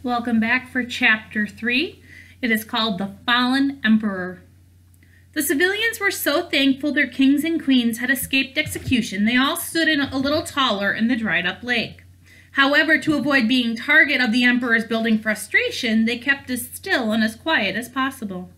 Welcome back for Chapter 3. It is called The Fallen Emperor. The civilians were so thankful their kings and queens had escaped execution, they all stood in a little taller in the dried-up lake. However, to avoid being target of the emperor's building frustration, they kept as still and as quiet as possible.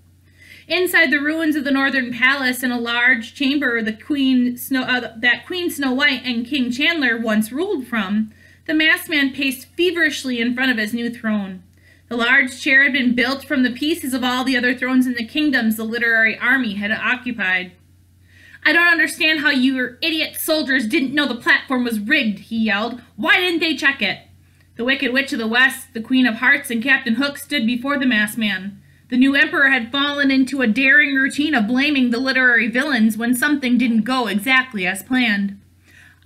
Inside the ruins of the northern palace, in a large chamber that Queen Snow White and King Chandler once ruled from, the masked man paced feverishly in front of his new throne. The large chair had been built from the pieces of all the other thrones in the kingdoms the literary army had occupied. "I don't understand how your idiot soldiers didn't know the platform was rigged," he yelled. "Why didn't they check it?" The Wicked Witch of the West, the Queen of Hearts, and Captain Hook stood before the masked man. The new emperor had fallen into a daring routine of blaming the literary villains when something didn't go exactly as planned.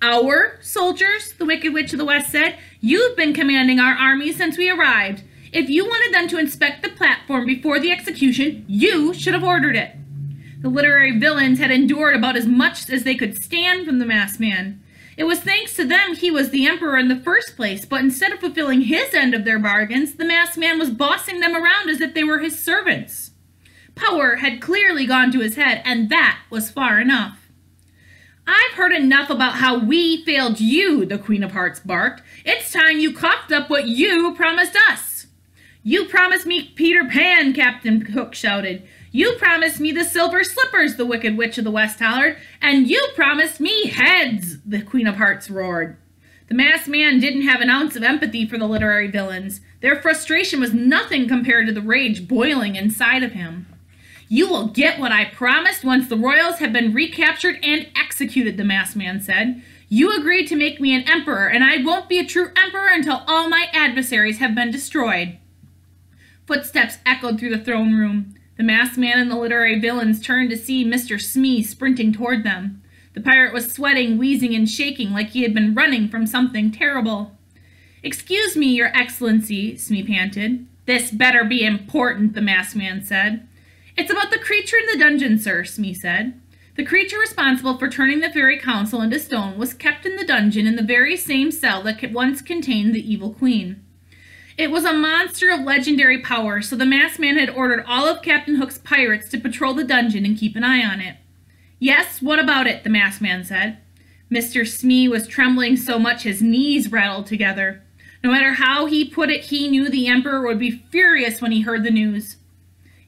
"Our soldiers," the Wicked Witch of the West said. "You've been commanding our army since we arrived. If you wanted them to inspect the platform before the execution, you should have ordered it." The literary villains had endured about as much as they could stand from the masked man. It was thanks to them he was the emperor in the first place, but instead of fulfilling his end of their bargains, the masked man was bossing them around as if they were his servants. Power had clearly gone to his head, and that was far enough. "I've heard enough about how we failed you," the Queen of Hearts barked. "It's time you coughed up what you promised us." "You promised me Peter Pan," Captain Hook shouted. "You promised me the silver slippers," the Wicked Witch of the West hollered. "And you promised me heads," the Queen of Hearts roared. The masked man didn't have an ounce of empathy for the literary villains. Their frustration was nothing compared to the rage boiling inside of him. "You will get what I promised once the royals have been recaptured and executed," the masked man said. "You agreed to make me an emperor, and I won't be a true emperor until all my adversaries have been destroyed." Footsteps echoed through the throne room. The masked man and the literary villains turned to see Mr. Smee sprinting toward them. The pirate was sweating, wheezing, and shaking like he had been running from something terrible. "Excuse me, Your Excellency," Smee panted. "This better be important," the masked man said. "It's about the creature in the dungeon, sir," Smee said. The creature responsible for turning the fairy council into stone was kept in the dungeon in the very same cell that once contained the evil queen. It was a monster of legendary power, so the masked man had ordered all of Captain Hook's pirates to patrol the dungeon and keep an eye on it. "Yes, what about it?" the masked man said. Mr. Smee was trembling so much his knees rattled together. No matter how he put it, he knew the emperor would be furious when he heard the news.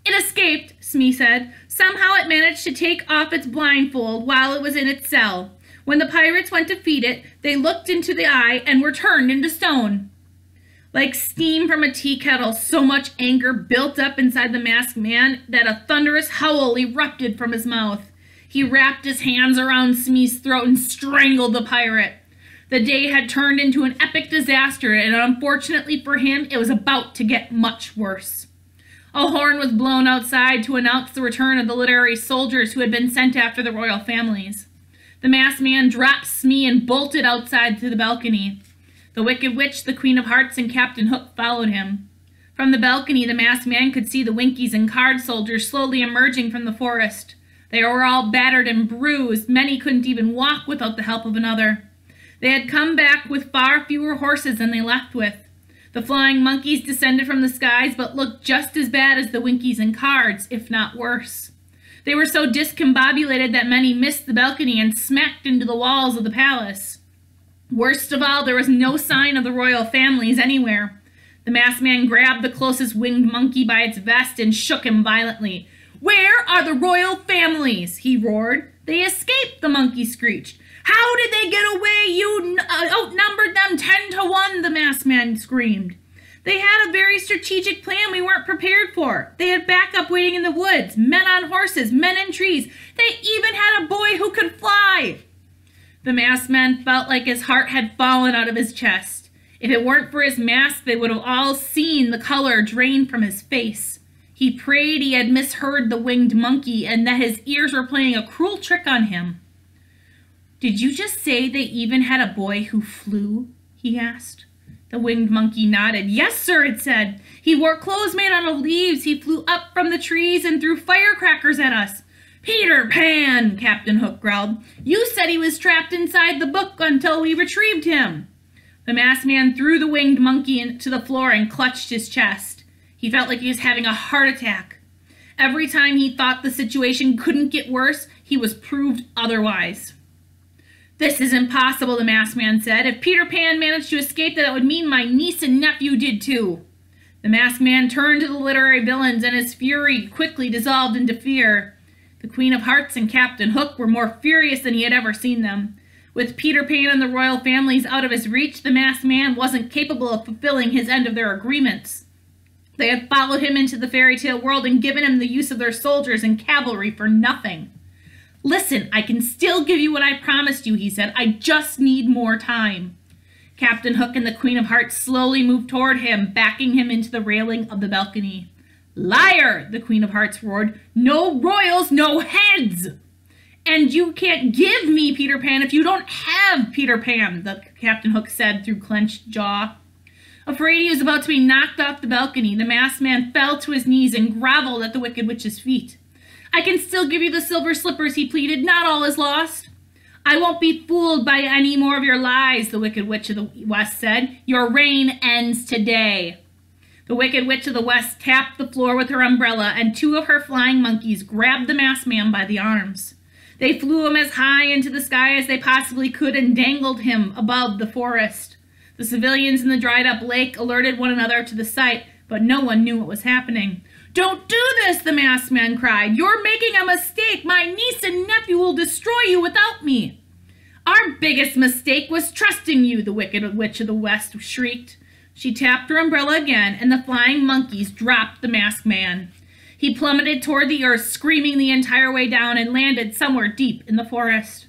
"It escaped," Smee said. "Somehow it managed to take off its blindfold while it was in its cell. When the pirates went to feed it, they looked into the eye and were turned into stone." Like steam from a tea kettle, so much anger built up inside the masked man that a thunderous howl erupted from his mouth. He wrapped his hands around Smee's throat and strangled the pirate. The day had turned into an epic disaster, and unfortunately for him, it was about to get much worse. A horn was blown outside to announce the return of the literary soldiers who had been sent after the royal families. The masked man dropped Smee and bolted outside to the balcony. The Wicked Witch, the Queen of Hearts, and Captain Hook followed him. From the balcony, the masked man could see the Winkies and Card soldiers slowly emerging from the forest. They were all battered and bruised. Many couldn't even walk without the help of another. They had come back with far fewer horses than they left with. The flying monkeys descended from the skies, but looked just as bad as the Winkies and Cards, if not worse. They were so discombobulated that many missed the balcony and smacked into the walls of the palace. Worst of all, there was no sign of the royal families anywhere. The masked man grabbed the closest winged monkey by its vest and shook him violently. "Where are the royal families?" he roared. "They escaped," the monkey screeched. "How did they get away? You outnumbered them 10-1, the masked man screamed. "They had a very strategic plan we weren't prepared for. They had backup waiting in the woods, men on horses, men in trees. They even had a boy who could fly." The masked man felt like his heart had fallen out of his chest. If it weren't for his mask, they would have all seen the color drain from his face. He prayed he had misheard the winged monkey and that his ears were playing a cruel trick on him. "Did you just say they even had a boy who flew?" he asked. The winged monkey nodded. "Yes, sir," it said. "He wore clothes made out of leaves. He flew up from the trees and threw firecrackers at us." "Peter Pan," Captain Hook growled. "You said he was trapped inside the book until we retrieved him." The masked man threw the winged monkey to the floor and clutched his chest. He felt like he was having a heart attack. Every time he thought the situation couldn't get worse, he was proved otherwise. "This is impossible," the masked man said. "If Peter Pan managed to escape, that would mean my niece and nephew did too." The masked man turned to the literary villains, and his fury quickly dissolved into fear. The Queen of Hearts and Captain Hook were more furious than he had ever seen them. With Peter Pan and the royal families out of his reach, the masked man wasn't capable of fulfilling his end of their agreements. They had followed him into the fairy tale world and given him the use of their soldiers and cavalry for nothing. "Listen, I can still give you what I promised you," he said. "I just need more time." Captain Hook and the Queen of Hearts slowly moved toward him, backing him into the railing of the balcony. "Liar!" the Queen of Hearts roared. "No royals, no heads!" "And you can't give me Peter Pan if you don't have Peter Pan," the Captain Hook said through clenched jaw. Afraid he was about to be knocked off the balcony, the masked man fell to his knees and groveled at the Wicked Witch's feet. "I can still give you the silver slippers," he pleaded. "Not all is lost." "I won't be fooled by any more of your lies," the Wicked Witch of the West said. "Your reign ends today." The Wicked Witch of the West tapped the floor with her umbrella, and two of her flying monkeys grabbed the masked man by the arms. They flew him as high into the sky as they possibly could and dangled him above the forest. The civilians in the dried-up lake alerted one another to the sight, but no one knew what was happening. "Don't do this," the masked man cried. "You're making a mistake. My niece and nephew will destroy you without me." "Our biggest mistake was trusting you," the Wicked Witch of the West shrieked. She tapped her umbrella again, and the flying monkeys dropped the masked man. He plummeted toward the earth, screaming the entire way down, and landed somewhere deep in the forest.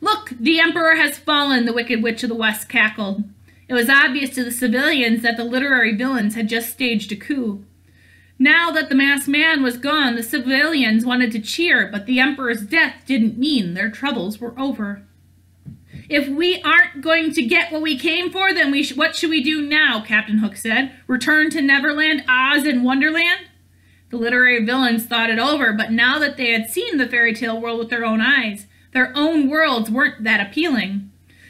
"Look, the Emperor has fallen," the Wicked Witch of the West cackled. It was obvious to the civilians that the literary villains had just staged a coup. Now that the masked man was gone, the civilians wanted to cheer, but the Emperor's death didn't mean their troubles were over. "If we aren't going to get what we came for, then what should we do now?" Captain Hook said. "Return to Neverland, Oz, and Wonderland?" The literary villains thought it over, but now that they had seen the fairy tale world with their own eyes, their own worlds weren't that appealing.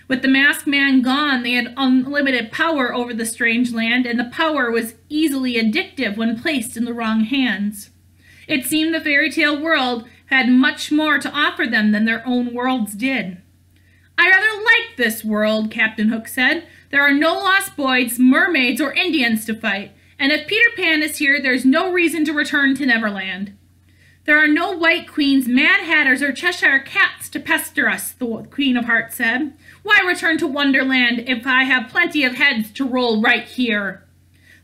With the masked man gone, they had unlimited power over the strange land, and the power was easily addictive when placed in the wrong hands. It seemed the fairy tale world had much more to offer them than their own worlds did. "I rather like this world," Captain Hook said. "There are no lost boys, mermaids, or Indians to fight, and if Peter Pan is here, there's no reason to return to Neverland. There are no White Queens, Mad Hatters, or Cheshire Cats to pester us," the Queen of Hearts said. "Why return to Wonderland if I have plenty of heads to roll right here?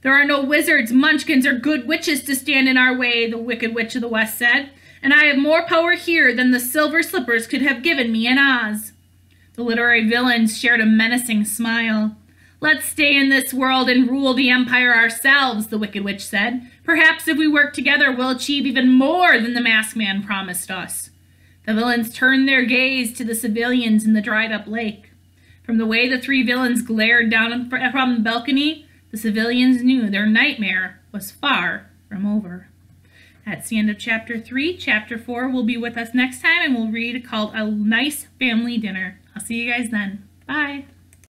There are no wizards, munchkins, or good witches to stand in our way," the Wicked Witch of the West said, "and I have more power here than the silver slippers could have given me in Oz." The literary villains shared a menacing smile. "Let's stay in this world and rule the empire ourselves," the Wicked Witch said. "Perhaps if we work together, we'll achieve even more than the masked man promised us." The villains turned their gaze to the civilians in the dried-up lake. From the way the three villains glared down from the balcony, the civilians knew their nightmare was far from over. That's the end of Chapter 3. Chapter 4 will be with us next time, and we'll read called A Nice Family Dinner. I'll see you guys then. Bye.